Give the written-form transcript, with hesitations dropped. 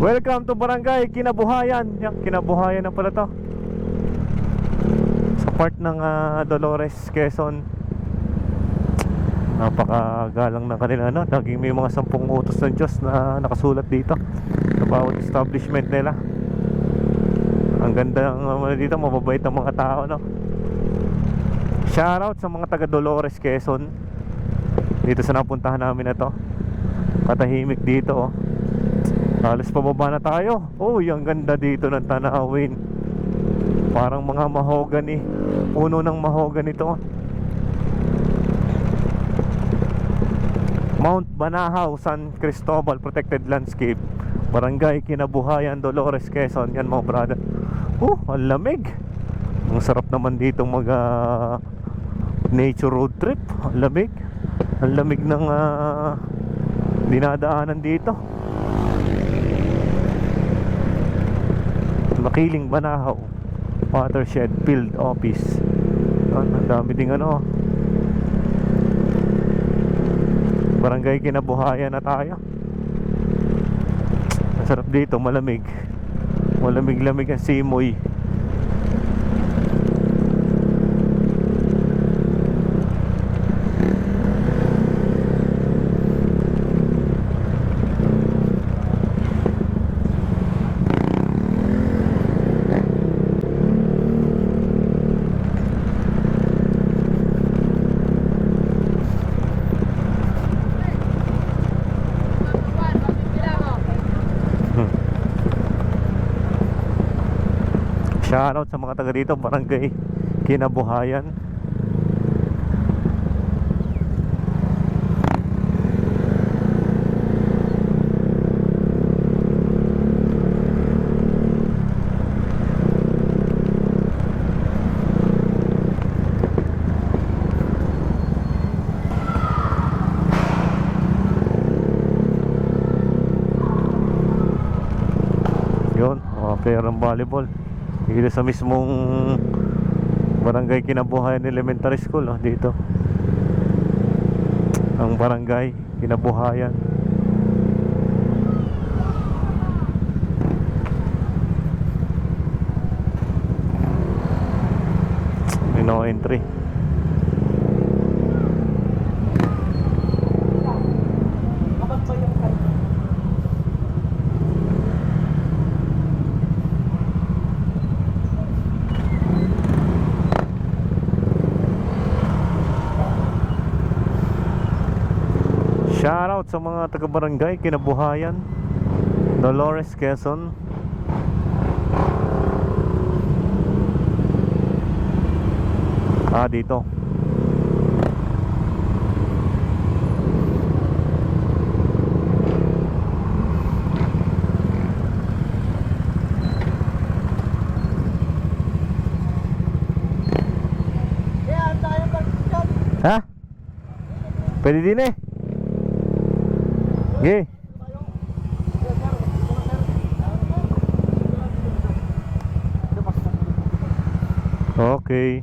Welcome to Barangay Kinabuhayan. Yan, Kinabuhayan na pala to. Sa part ng Dolores, Quezon. Napakagalang ng kanila, no? Laging may mga 10 utos ng Diyos na nakasulat dito sa bawat establishment nila. Ang ganda ng dito, mababait ang mga tao, no? Shoutout sa mga taga Dolores, Quezon. Dito sa napuntahan namin na to. Patahimik dito, oh. Halos pababa na tayo. Uy, ang ganda dito ng tanawin. Parang mga mahogany. Puno ng mahogany ito. Mount Banahaw, San Cristobal Protected Landscape, Barangay Kinabuhayan, Dolores, Quezon. Yan mga brother. Ang lamig. Ang sarap naman dito mag nature road trip. Ang lamig. Ang lamig ng dinadaanan dito. Makiling Banahaw Watershed Field Office. Ang dami ding ano. Barangay Kinabuhayan na tayo. Ang sarap dito, malamig. Malamig-lamig ang simoy. Shoutout sa mga taga dito, Barangay Kinabuhayan. Yun, player ng volleyball dito sa mismong Barangay Kinabuhayan Elementary School, dito ang Barangay Kinabuhayan. May no entry. Shoutout sa mga taga-Barangay Kinabuhayan, Dolores, Quezon. Dito. Ha? Pwede din eh. Okay. Okay.